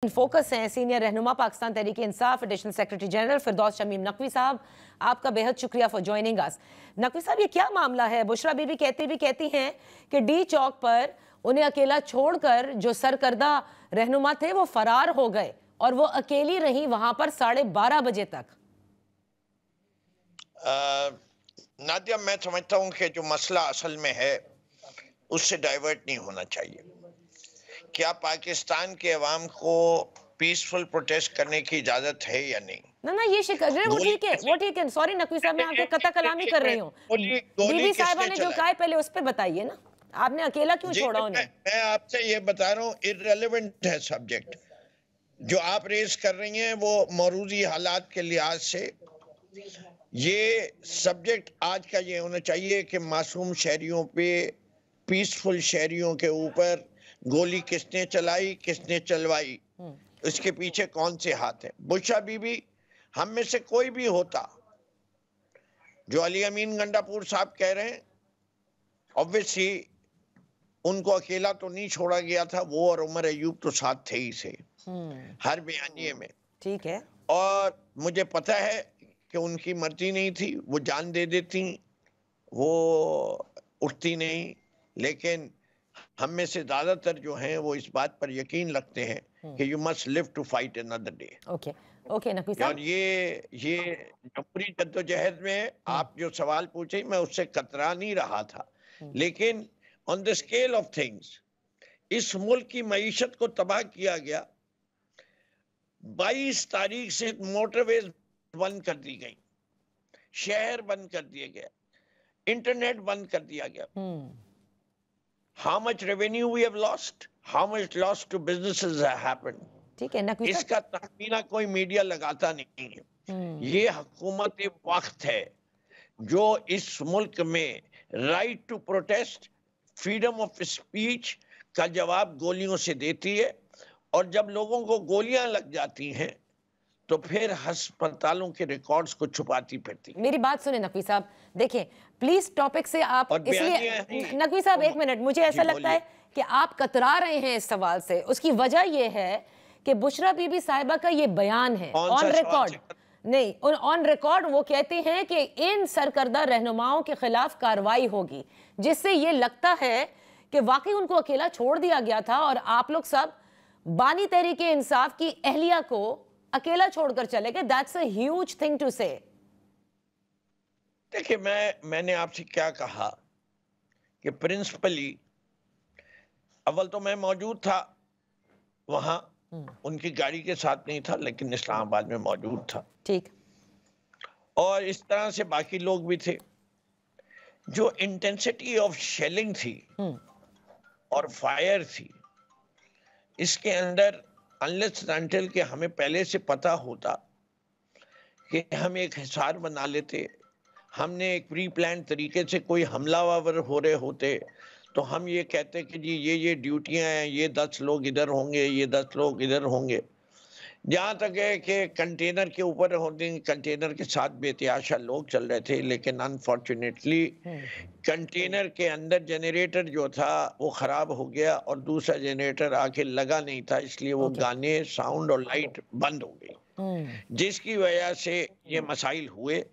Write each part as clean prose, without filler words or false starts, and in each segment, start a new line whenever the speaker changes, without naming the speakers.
Focus हैं senior रहनुमा Pakistan Tehreek Insaf additional secretary general फिरदौस शमीम नकवी साहब, आपका बेहद शुक्रिया फॉर ज्वाइनिंग अस। नकवी साहब, ये क्या मामला है? बुशरा बीबी कहती हैं कि डी चौक पर उन्हें अकेला छोड़कर जो सरकर्दा रहनुमा थे वो फरार हो गए और वो अकेली रही वहां पर 12:30 बजे तक।
नादिया, मैं समझता हूँ कि जो मसला असल में है उससे डाइवर्ट नहीं होना चाहिए। क्या पाकिस्तान के अवाम को पीसफुल प्रोटेस्ट करने की इजाजत है या नहीं?
ना ये शिकायत वो ठीक है सॉरी नकवी साहब, मैं आपके कता कलामी कर रही हूँ। बीबी साहिबा ने जो कहा है पहले उस पे बताइए ना, आपने अकेला क्यों छोड़ा उन्हें?
मैं आपसे ये बता रहा हूँ, इररेलेवेंट है सब्जेक्ट। जो आप रेज कर रही हैं वो मौजूदा हालात के लिहाज से ये सब्जेक्ट आज का ये होना चाहिए कि मासूम शहरियों पे, पीसफुल शहरियों के ऊपर गोली किसने चलाई, किसने चलवाई, इसके पीछे कौन से हाथ है। बुशरा बीबी, हम में से कोई भी होता, जो अली अमीन गंडापुर साहब कह रहे हैं, ऑब्वियसली उनको अकेला तो नहीं छोड़ा गया था, वो और उमर अयूब तो साथ थे ही से हर बयानिए में।
ठीक है,
और मुझे पता है कि उनकी मर्जी नहीं थी, वो जान दे देती, वो उठती नहीं, लेकिन हम में से ज्यादातर जो हैं वो इस बात पर यकीन रखते हैं कि you must live to fight another day.
Okay Naqvi साहब,
और ये जमहूरी जद्दोजहद में आप जो सवाल पूछे मैं उससे कतरा नहीं रहा था, लेकिन on the scale of things इस मुल्क की मईशत को तबाह किया गया। 22 तारीख से मोटरवेज बंद कर दी गई, शहर बंद कर दिए गए, इंटरनेट बंद कर दिया गया। How much revenue we have lost? How much loss to businesses have happened?
ठीक है नकवी साहब,
इसका तखमीना कोई मीडिया लगाता नहीं है। ये हुकूमत वक्त है जो इस मुल्क में right to protest, freedom of speech का जवाब गोलियों से देती है, और जब लोगों को गोलियां लग जाती हैं तो फिर अस्पतालों के रिकॉर्ड्स को छुपाती फिरती।
मेरी बात सुने नकवी साहब, देखिए प्लीज टॉपिक से आप, इसलिए नकवी साहब एक मिनट, मुझे ऐसा लगता है कि आप कतरा रहे हैं इस सवाल से। उसकी वजह यह है कि बुशरा बीबी साहिबा का ये बयान है ऑन रिकॉर्ड, नहीं ऑन रिकॉर्ड, वो कहते हैं कि इन सरकर्दा रहनुमाओं के खिलाफ कार्रवाई होगी, जिससे ये लगता है कि वाकई उनको अकेला छोड़ दिया गया था और आप लोग सब बानी तहरीक इंसाफ की अहलिया को अकेला छोड़कर चले गए। That's a huge thing to say.
देखिए, मैंने आपसे क्या कहा कि प्रिंसिपली अव्वल तो मैं मौजूद था वहां, उनकी गाड़ी के साथ नहीं था, लेकिन इस्लामाबाद में मौजूद था।
ठीक,
और इस तरह से बाकी लोग भी थे। जो इंटेंसिटी ऑफ शेलिंग थी और फायर थी, इसके अंदर अनलेस अनटिल के हमें पहले से पता होता कि हम एक हिसार बना लेते, हमने एक प्री प्लान तरीके से कोई हमलावर हो रहे होते, तो हम ये कहते कि जी ये ड्यूटियां हैं, ये 10 लोग इधर होंगे, ये 10 लोग इधर होंगे। जहाँ तक है कि कंटेनर के ऊपर होते, कंटेनर के साथ बेतहाशा लोग चल रहे थे, लेकिन अनफॉर्चुनेटली कंटेनर के अंदर जनरेटर जो था वो खराब हो गया और दूसरा जनरेटर आके लगा नहीं था, इसलिए वो गाने, साउंड और लाइट बंद हो गई, जिसकी वजह से ये मसाइल हुए।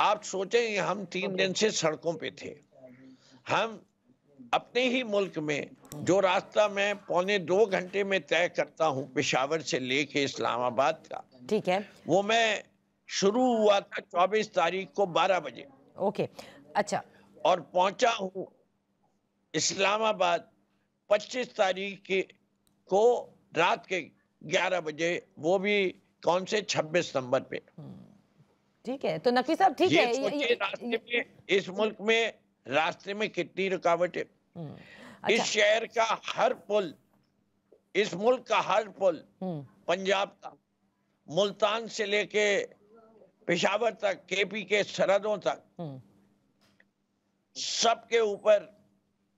आप सोचें, हम 3 दिन से सड़कों पे थे। हम अपने ही मुल्क में जो रास्ता मैं 1.25 घंटे में तय करता हूँ पेशावर से लेके इस्लामाबाद का,
ठीक है,
वो मैं शुरू हुआ था 24 तारीख को 12 बजे।
ओके, अच्छा,
और पहुंचा हूँ इस्लामाबाद 25 तारीख को रात के 11 बजे, वो भी कौन से 26 नंबर पे।
ठीक है, तो नकवी साहब ठीक है,
ये रास्ते में, इस मुल्क में रास्ते में कितनी रुकावटें। इस शहर का हर पुल, इस मुल्क का हर पुल, पंजाब का मुल्तान से लेके पेशावर तक, केपी के सरहदों तक, सबके ऊपर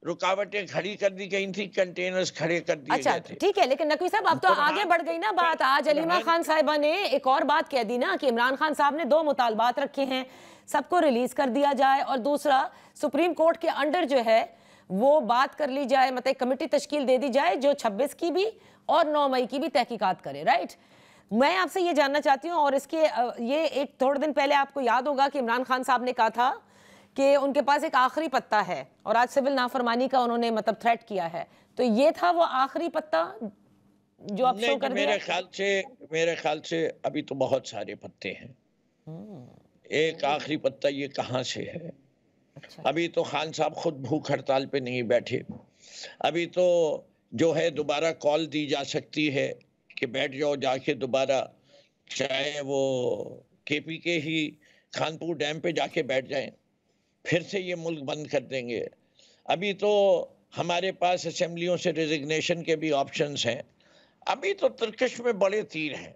रुकावटें खड़ी कर दी गई थी, कंटेनर्स खड़े कर दिए गए थे।
ठीक है, लेकिन नकवी साहब अब तो आगे बढ़ गई ना बात। आज अलीमा खान साहिबा ने एक और बात कह दी ना कि इमरान खान साहब ने 2 मुतालबात रखे हैं, सबको रिलीज कर दिया जाए और दूसरा सुप्रीम कोर्ट के अंडर जो है वो बात कर ली जाए, मतलब कमेटी तश्कील दे दी जाए जो 26 की भी اور 9 مئی کی بھی تحقیقات کرے. رائٹ, میں آپ سے یہ جاننا چاہتی ہوں, اور اس کے یہ ایک تھوڑے دن پہلے آپ کو یاد ہوگا کہ عمران خان صاحب نے کہا تھا کہ ان کے پاس ایک آخری پتہ ہے, اور آج سول نافرمانی کا انہوں نے مطلب تھریٹ کیا ہے, تو یہ تھا وہ آخری پتہ جو آپ شو کر دیا؟
میرے خیال سے ابھی تو بہت سارے پتے ہیں. ایک آخری پتہ یہ کہاں سے ہے؟ ابھی تو خان صاحب خود بھوک ہڑتال پہ نہیں بیٹھے. ابھی تو جو ہے دوبارہ کال دی جا سکتی ہے کہ بیٹھ جاؤ جا کے دوبارہ, چاہے وہ کے پی کے ہی خانپور ڈیم پہ جا کے بیٹھ جائیں, پھر سے یہ ملک بند کر دیں گے. ابھی تو ہمارے پاس اسمبلیوں سے ریزگنیشن کے بھی آپشنز ہیں. ابھی تو ترکش میں بڑے تیر ہیں.